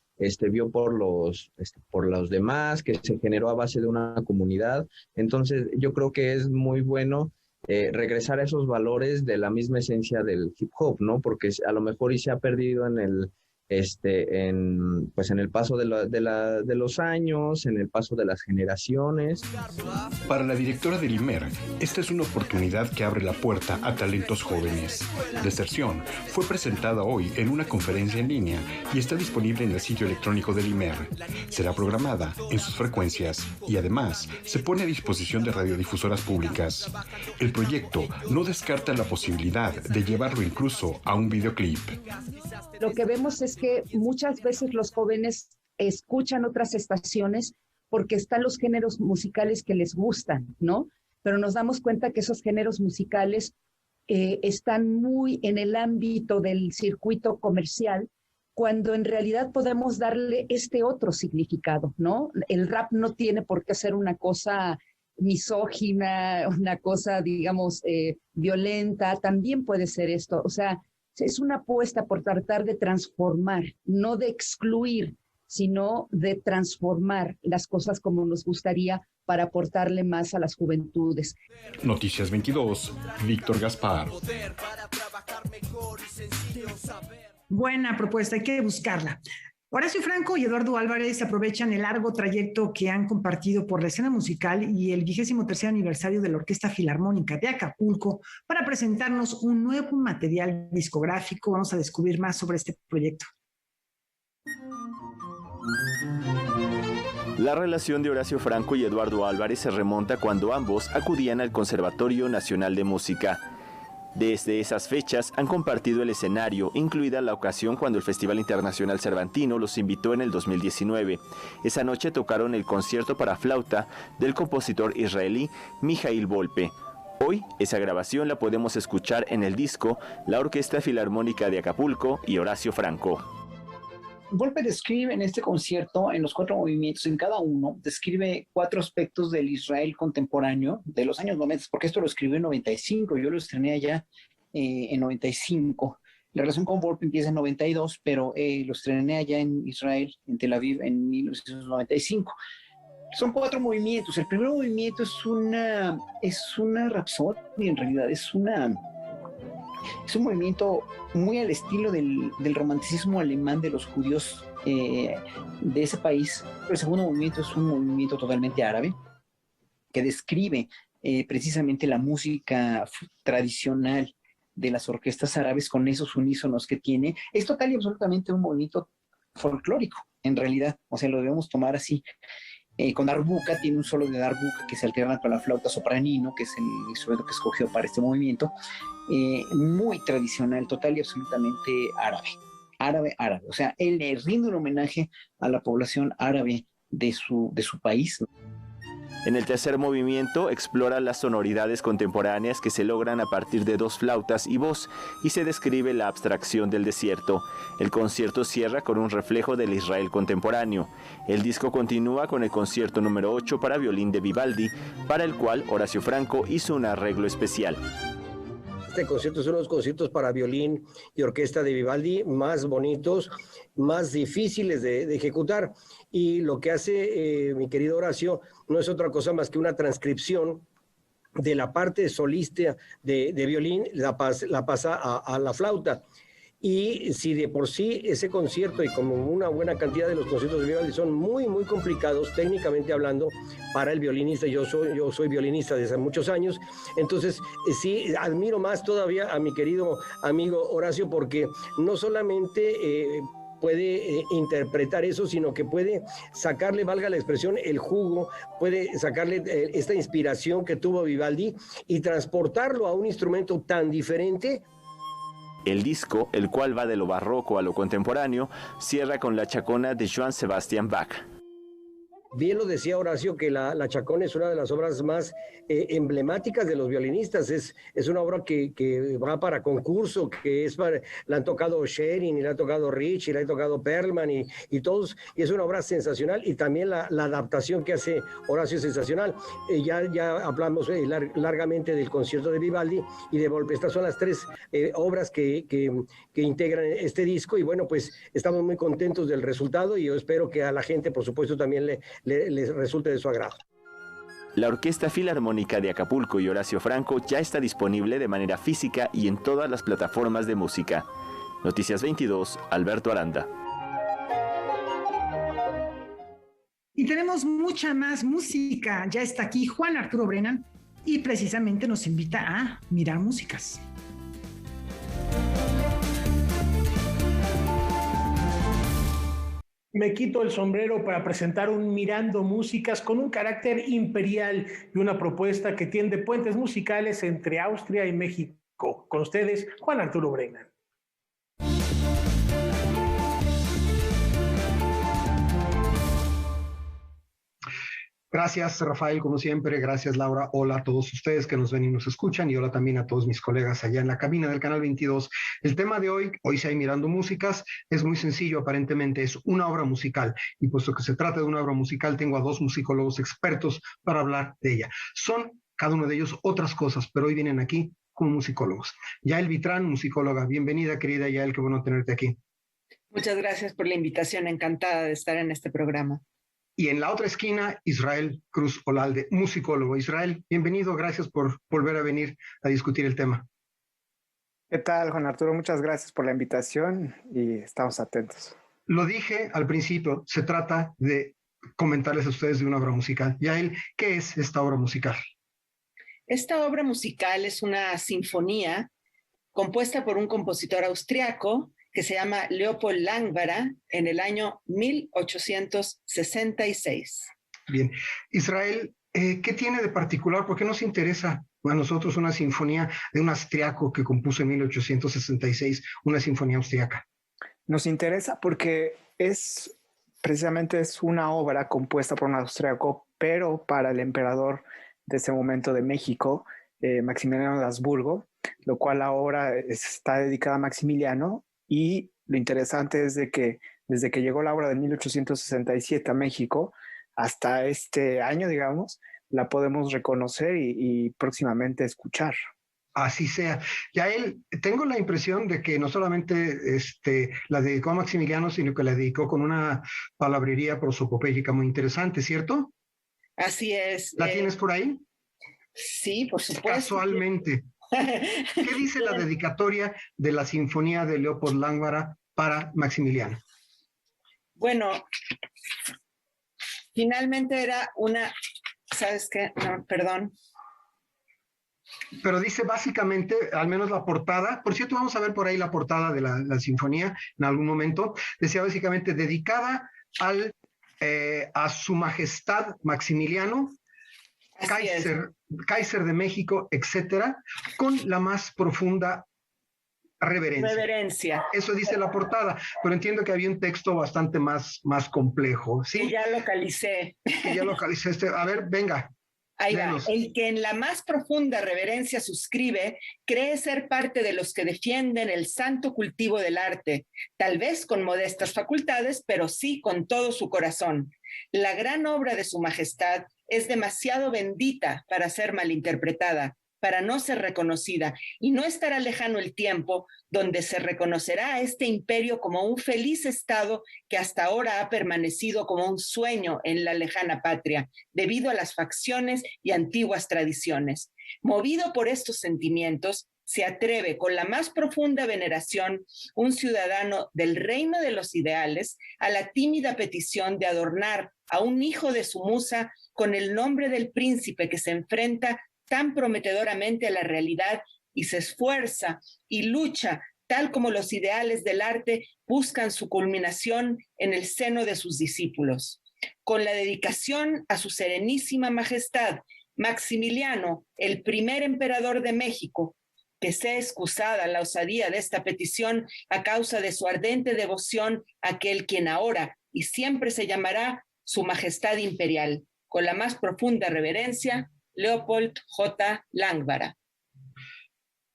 vio por los demás, que se generó a base de una comunidad. Entonces yo creo que es muy bueno regresar a esos valores de la misma esencia del hip hop, ¿no? Porque a lo mejor y se ha perdido en el en el paso de los años, en el paso de las generaciones. Para la directora del IMER, esta es una oportunidad que abre la puerta a talentos jóvenes. Deserción fue presentada hoy en una conferencia en línea y está disponible en el sitio electrónico del IMER. Será programada en sus frecuencias y además se pone a disposición de radiodifusoras públicas. El proyecto no descarta la posibilidad de llevarlo incluso a un videoclip. Lo que vemos es que muchas veces los jóvenes escuchan otras estaciones porque están los géneros musicales que les gustan, ¿no? Pero nos damos cuenta que esos géneros musicales están muy en el ámbito del circuito comercial, cuando en realidad podemos darle este otro significado, ¿no? El rap no tiene por qué ser una cosa misógina, una cosa, digamos, violenta, también puede ser esto, o sea, es una apuesta por tratar de transformar, no de excluir, sino de transformar las cosas como nos gustaría para aportarle más a las juventudes. Noticias 22, Víctor Gaspar. Buena propuesta, hay que buscarla. Horacio Franco y Eduardo Álvarez aprovechan el largo trayecto que han compartido por la escena musical y el 23º aniversario de la Orquesta Filarmónica de Acapulco para presentarnos un nuevo material discográfico. Vamos a descubrir más sobre este proyecto. La relación de Horacio Franco y Eduardo Álvarez se remonta cuando ambos acudían al Conservatorio Nacional de Música. Desde esas fechas han compartido el escenario, incluida la ocasión cuando el Festival Internacional Cervantino los invitó en el 2019. Esa noche tocaron el concierto para flauta del compositor israelí Mijail Volpe, Hoy, esa grabación la podemos escuchar en el disco La Orquesta Filarmónica de Acapulco y Horacio Franco. Volpe describe en este concierto, en los 4 movimientos, en cada uno, describe 4 aspectos del Israel contemporáneo de los años 90, porque esto lo escribió en 95, yo lo estrené allá en 95. La relación con Volpe empieza en 92, pero lo estrené allá en Israel, en Tel Aviv, en 1995. Son 4 movimientos. El primer movimiento es una rapsodia, en realidad, es un movimiento muy al estilo del romanticismo alemán de los judíos de ese país. El segundo movimiento es un movimiento totalmente árabe que describe precisamente la música tradicional de las orquestas árabes con esos unísonos que tiene. Es total y absolutamente un movimiento folclórico, en realidad. O sea, lo debemos tomar así. Con darbuka, tiene un solo de darbuka que se alterna con la flauta sopranino, que es el instrumento que escogió para este movimiento. Muy tradicional, total y absolutamente árabe. O sea, él le rinde un homenaje a la población árabe de su país. En el tercer movimiento explora las sonoridades contemporáneas que se logran a partir de 2 flautas y voz, y se describe la abstracción del desierto. El concierto cierra con un reflejo del Israel contemporáneo. El disco continúa con el concierto número 8 para violín de Vivaldi, para el cual Horacio Franco hizo un arreglo especial. Este concierto es uno de los conciertos para violín y orquesta de Vivaldi más bonitos, más difíciles de ejecutar. Y lo que hace mi querido Horacio no es otra cosa más que una transcripción de la parte solista de violín, la pasa a la flauta. Y si de por sí ese concierto y como una buena cantidad de los conciertos de Vivaldi son muy, muy complicados técnicamente hablando para el violinista, yo soy violinista desde hace muchos años, entonces sí admiro más todavía a mi querido amigo Horacio porque no solamente puede interpretar eso, sino que puede sacarle, valga la expresión, el jugo, puede sacarle esta inspiración que tuvo Vivaldi y transportarlo a un instrumento tan diferente. El disco, el cual va de lo barroco a lo contemporáneo, cierra con la Chacona de Johann Sebastian Bach. Bien lo decía Horacio que la Chacona es una de las obras más emblemáticas de los violinistas. Es una obra que va para concurso, la han tocado Sherin, y la ha tocado Rich, y la ha tocado Perlman, y todos, y es una obra sensacional, y también la adaptación que hace Horacio es sensacional. Ya hablamos largamente del concierto de Vivaldi y de Volpe. Estas son las 3 obras que integran este disco, y bueno, pues estamos muy contentos del resultado, y yo espero que a la gente, por supuesto, también les resulte de su agrado. La Orquesta Filarmónica de Acapulco y Horacio Franco ya está disponible de manera física y en todas las plataformas de música. Noticias 22, Alberto Aranda. Y tenemos mucha más música. Ya está aquí Juan Arturo Brennan y precisamente nos invita a mirar músicas. Me quito el sombrero para presentar un Mirando Músicas con un carácter imperial y una propuesta que tiende puentes musicales entre Austria y México. Con ustedes, Juan Arturo Brennan. Gracias, Rafael, como siempre. Gracias, Laura. Hola a todos ustedes que nos ven y nos escuchan, y hola también a todos mis colegas allá en la cabina del Canal 22. El tema de hoy sí hay Mirando Músicas, es muy sencillo, aparentemente es una obra musical, y puesto que se trata de una obra musical, tengo a 2 musicólogos expertos para hablar de ella. Son, cada uno de ellos, otras cosas, pero hoy vienen aquí como musicólogos. Yael Vitrán, musicóloga. Bienvenida, querida Yael, qué bueno tenerte aquí. Muchas gracias por la invitación, encantada de estar en este programa. Y en la otra esquina, Israel Cruz Olalde, musicólogo. Israel, bienvenido, gracias por volver a venir a discutir el tema. ¿Qué tal, Juan Arturo? Muchas gracias por la invitación y estamos atentos. Lo dije al principio, se trata de comentarles a ustedes de una obra musical. Yael, ¿qué es esta obra musical? Esta obra musical es una sinfonía compuesta por un compositor austriaco que se llama Leopold Langwara en el año 1866. Bien. Israel, ¿qué tiene de particular? ¿Por qué nos interesa a nosotros una sinfonía de un austriaco que compuso en 1866, una sinfonía austriaca? Nos interesa porque precisamente es una obra compuesta por un austriaco, pero para el emperador de ese momento de México, Maximiliano de Habsburgo, lo cual ahora está dedicada a Maximiliano. Y lo interesante es de que desde que llegó la obra de 1867 a México hasta este año, digamos, la podemos reconocer y próximamente escuchar. Así sea. Yael, tengo la impresión de que no solamente la dedicó a Maximiliano, sino que la dedicó con una palabrería prosopopéyica muy interesante, ¿cierto? Así es. ¿La tienes por ahí? Sí, por supuesto. Casualmente. ¿Qué dice la dedicatoria de la Sinfonía de Leopold Lángvara para Maximiliano? Bueno, finalmente era una, ¿sabes qué? No, perdón. Pero dice básicamente, al menos la portada, por cierto, vamos a ver por ahí la portada de la sinfonía en algún momento, decía básicamente dedicada a su majestad Maximiliano, Kaiser de México, etcétera, con la más profunda reverencia. Eso dice la portada, pero entiendo que había un texto bastante más complejo, ¿sí? Y ya localicé. A ver, venga. Ahí va. El que en la más profunda reverencia suscribe, cree ser parte de los que defienden el santo cultivo del arte, tal vez con modestas facultades, pero sí con todo su corazón. La gran obra de su majestad es demasiado bendita para ser malinterpretada, para no ser reconocida, y no estará lejano el tiempo donde se reconocerá a este imperio como un feliz estado que hasta ahora ha permanecido como un sueño en la lejana patria, debido a las facciones y antiguas tradiciones. Movido por estos sentimientos, se atreve con la más profunda veneración un ciudadano del reino de los ideales a la tímida petición de adornar a un hijo de su musa con el nombre del príncipe que se enfrenta tan prometedoramente a la realidad y se esfuerza y lucha tal como los ideales del arte buscan su culminación en el seno de sus discípulos. Con la dedicación a su serenísima majestad, Maximiliano, el primer emperador de México, que sea excusada la osadía de esta petición a causa de su ardente devoción a aquel quien ahora y siempre se llamará su majestad imperial. Con la más profunda reverencia, Leopold J. Lángvara.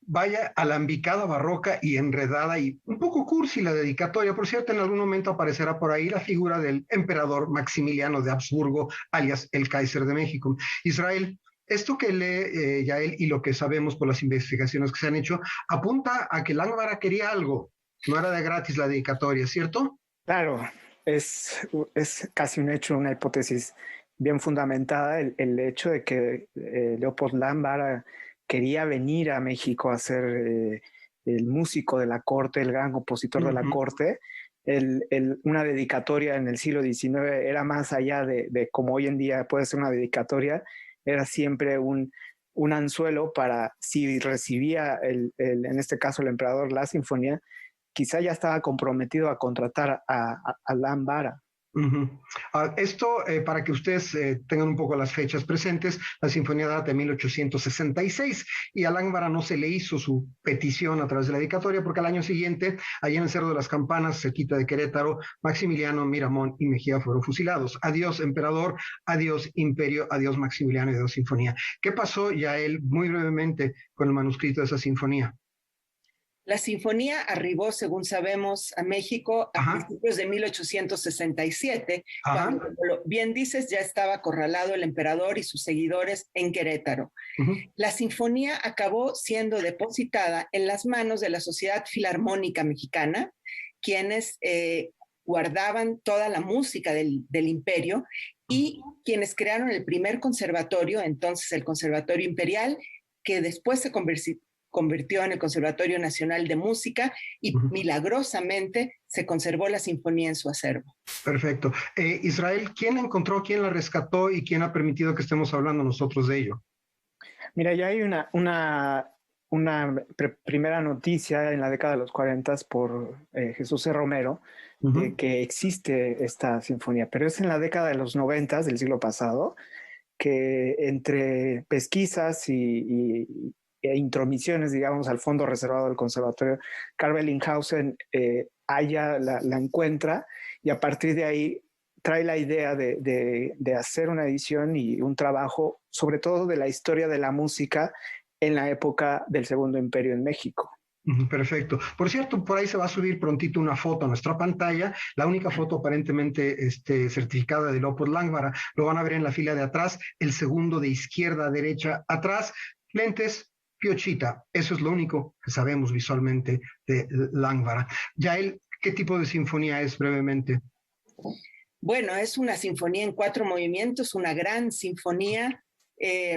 Vaya alambicada, barroca y enredada y un poco cursi la dedicatoria. Por cierto, en algún momento aparecerá por ahí la figura del emperador Maximiliano de Habsburgo, alias el Kaiser de México. Israel, esto que lee Yael y lo que sabemos por las investigaciones que se han hecho, apunta a que Lángvara quería algo. No era de gratis la dedicatoria, ¿cierto? Claro, es casi un hecho, una hipótesis bien fundamentada, el hecho de que Leopold Lángvara quería venir a México a ser el músico de la corte, el gran compositor de la corte. Una dedicatoria en el siglo XIX era más allá de como hoy en día puede ser una dedicatoria, era siempre un anzuelo para, si recibía en este caso el emperador la sinfonía, quizá ya estaba comprometido a contratar a Lángvara. Esto, para que ustedes tengan un poco las fechas presentes, la sinfonía data de 1866 y a Lángvara no se le hizo su petición a través de la dedicatoria porque al año siguiente, allá en el Cerro de las Campanas, cerquita de Querétaro, Maximiliano, Miramón y Mejía fueron fusilados. Adiós emperador, adiós imperio, adiós Maximiliano y adiós sinfonía. ¿Qué pasó, Yael, muy brevemente, con el manuscrito de esa sinfonía? La sinfonía arribó, según sabemos, a México a principios de 1867, cuando, como bien dices, ya estaba acorralado el emperador y sus seguidores en Querétaro. La sinfonía acabó siendo depositada en las manos de la Sociedad Filarmónica Mexicana, quienes guardaban toda la música del imperio y quienes crearon el primer conservatorio, entonces el Conservatorio Imperial, que después se convirtió en el Conservatorio Nacional de Música y milagrosamente se conservó la sinfonía en su acervo. Perfecto. Israel, ¿quién la encontró, quién la rescató y quién ha permitido que estemos hablando nosotros de ello? Mira, ya hay una primera noticia en la década de los 40 por Jesús C. Romero de que existe esta sinfonía, pero es en la década de los 90 del siglo pasado que entre pesquisas e intromisiones, digamos, al fondo reservado del conservatorio, Karl Bellinghausen la encuentra y a partir de ahí trae la idea de hacer una edición y un trabajo, sobre todo de la historia de la música en la época del Segundo Imperio en México. Perfecto. Por cierto, por ahí se va a subir prontito una foto a nuestra pantalla, la única foto aparentemente certificada de Leopold Lángvara. Lo van a ver en la fila de atrás, el segundo de izquierda a derecha atrás, lentes, piochita. Eso es lo único que sabemos visualmente de Lángvara. Yael, ¿qué tipo de sinfonía es brevemente? Bueno, es una sinfonía en 4 movimientos, una gran sinfonía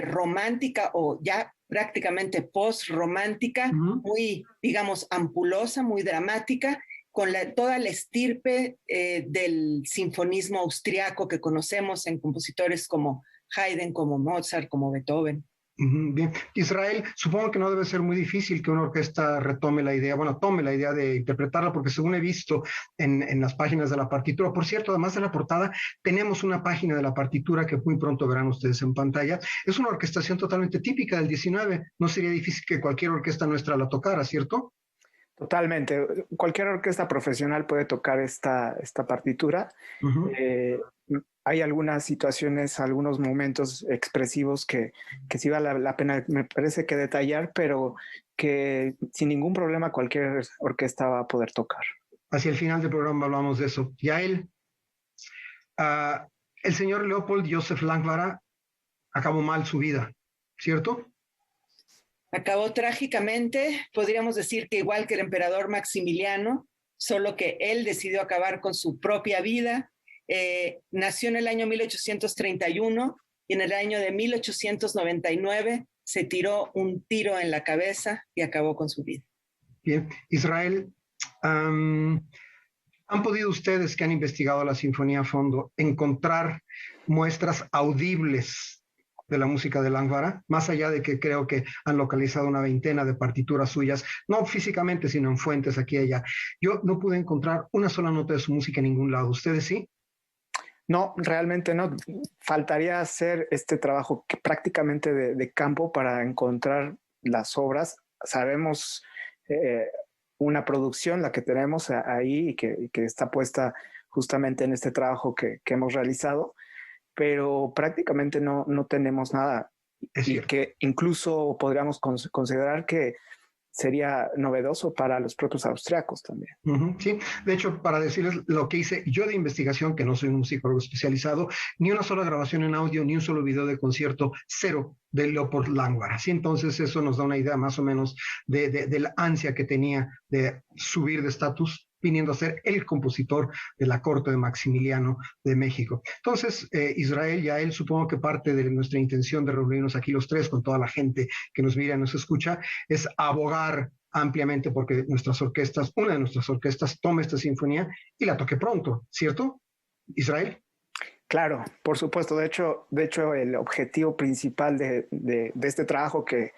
romántica o ya prácticamente post-romántica, muy, digamos, ampulosa, muy dramática, con toda la estirpe del sinfonismo austriaco que conocemos en compositores como Haydn, como Mozart, como Beethoven. Bien. Israel, supongo que no debe ser muy difícil que una orquesta retome la idea, bueno, tome la idea de interpretarla, porque según he visto en las páginas de la partitura, por cierto, además de la portada, tenemos una página de la partitura que muy pronto verán ustedes en pantalla. Es una orquestación totalmente típica del 19, no sería difícil que cualquier orquesta nuestra la tocara, ¿cierto? Totalmente. Cualquier orquesta profesional puede tocar esta partitura. Hay algunas situaciones, algunos momentos expresivos que sí vale la pena, me parece, que detallar, pero que sin ningún problema cualquier orquesta va a poder tocar. Hacia el final del programa hablamos de eso. Yael, el señor Leopold Joseph Lángvara acabó mal su vida, ¿cierto? Acabó trágicamente, podríamos decir que igual que el emperador Maximiliano, solo que él decidió acabar con su propia vida. Nació en el año 1831 y en el año de 1899 se tiró un tiro en la cabeza y acabó con su vida. Bien, Israel, ¿han podido ustedes que han investigado la sinfonía a fondo encontrar muestras audibles de la música de Lángvara? Más allá de que creo que han localizado una veintena de partituras suyas, no físicamente, sino en fuentes aquí y allá. Yo no pude encontrar una sola nota de su música en ningún lado. ¿Ustedes sí? No, realmente no. Faltaría hacer este trabajo que prácticamente de campo para encontrar las obras. Sabemos una producción, la que tenemos ahí y que está puesta justamente en este trabajo que hemos realizado, pero prácticamente no tenemos nada. Y que incluso podríamos considerar que sería novedoso para los propios austriacos también. Sí, de hecho, para decirles lo que hice yo de investigación, que no soy un musicólogo especializado, ni una sola grabación en audio, ni un solo video de concierto, cero de Leopold Lángvara. Sí, entonces eso nos da una idea más o menos de la ansia que tenía de subir de estatus, viniendo a ser el compositor de la corte de Maximiliano de México. Entonces, Israel, Yael, supongo que parte de nuestra intención de reunirnos aquí los tres con toda la gente que nos mira y nos escucha es abogar ampliamente porque nuestras orquestas, una de nuestras orquestas, tome esta sinfonía y la toque pronto, ¿cierto, Israel? Claro, por supuesto. De hecho, el objetivo principal de este trabajo que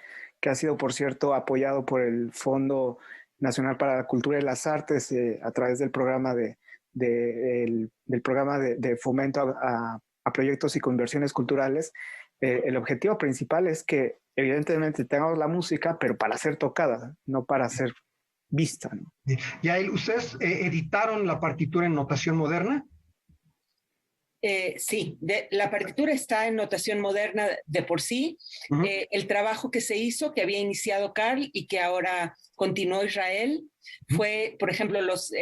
ha sido, por cierto, apoyado por el Fondo Nacional para la Cultura y las Artes a través del programa del programa de fomento a proyectos y conversiones culturales. El objetivo principal es que evidentemente tengamos la música, pero para ser tocada, no para ser vista, ¿no? Yael, ¿ustedes editaron la partitura en notación moderna? Sí, la partitura está en notación moderna de por sí. El trabajo que se hizo, que había iniciado Carl y que ahora continuó Israel, fue, por ejemplo, los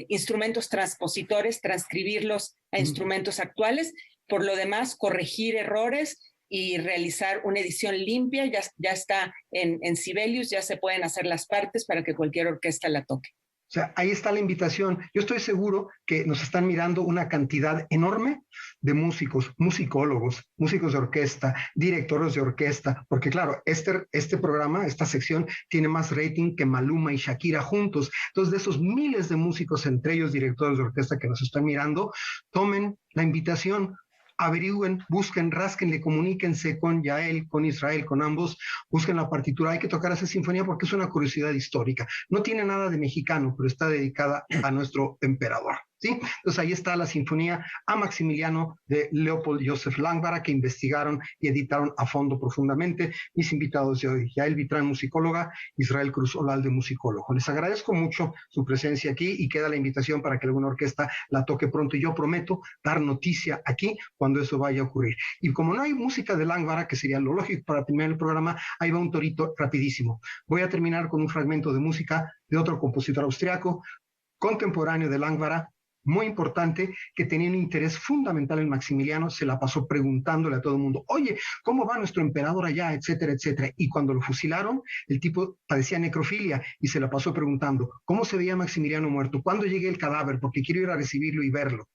instrumentos transpositores, transcribirlos a instrumentos actuales. Por lo demás, corregir errores y realizar una edición limpia. Ya está en Sibelius, ya se pueden hacer las partes para que cualquier orquesta la toque. O sea, ahí está la invitación. Yo estoy seguro que nos están mirando una cantidad enorme de músicos, musicólogos, músicos de orquesta, directores de orquesta, porque claro, este programa, esta sección, tiene más rating que Maluma y Shakira juntos. Entonces, de esos miles de músicos, entre ellos directores de orquesta que nos están mirando, tomen la invitación, averigüen, busquen, rásquenle, comuníquense con Yael, con Israel, con ambos, busquen la partitura. Hay que tocar esa sinfonía porque es una curiosidad histórica. No tiene nada de mexicano, pero está dedicada a nuestro emperador. ¿sí? Entonces ahí está la Sinfonía a Maximiliano de Leopold Joseph Langvara, que investigaron y editaron a fondo profundamente mis invitados de hoy, Yael Vitrán, musicóloga, Israel Cruz Olalde, musicólogo. Les agradezco mucho su presencia aquí y queda la invitación para que alguna orquesta la toque pronto, y yo prometo dar noticia aquí cuando eso vaya a ocurrir. Y como no hay música de Langvara, que sería lo lógico para terminar el programa, ahí va un torito rapidísimo. Voy a terminar con un fragmento de música de otro compositor austriaco, contemporáneo de Langvara, muy importante, que tenía un interés fundamental en Maximiliano. Se la pasó preguntándole a todo el mundo, oye, ¿cómo va nuestro emperador allá? Etcétera, etcétera. Y cuando lo fusilaron, el tipo padecía necrofilia y se la pasó preguntando, ¿cómo se veía Maximiliano muerto? ¿Cuándo llegue el cadáver? Porque quiero ir a recibirlo y verlo.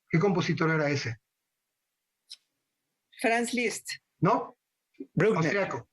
¿Qué compositor era ese? Franz Liszt. ¿No? Bruckner. Austriaco.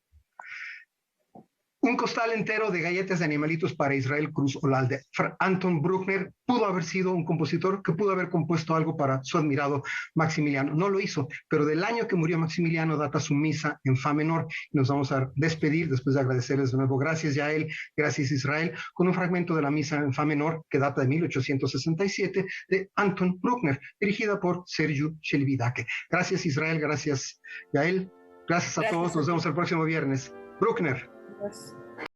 Un costal entero de galletas de animalitos para Israel Cruz Olalde. Anton Bruckner pudo haber sido un compositor que pudo haber compuesto algo para su admirado Maximiliano. No lo hizo, pero del año que murió Maximiliano data su misa en fa menor. Nos vamos a despedir después de agradecerles de nuevo. Gracias, Yael, gracias, Israel, con un fragmento de la misa en fa menor que data de 1867 de Anton Bruckner, dirigida por Sergiu Celibidache. Gracias, Israel, gracias, Yael. Gracias a todos. Nos vemos el próximo viernes. Bruckner. Yes.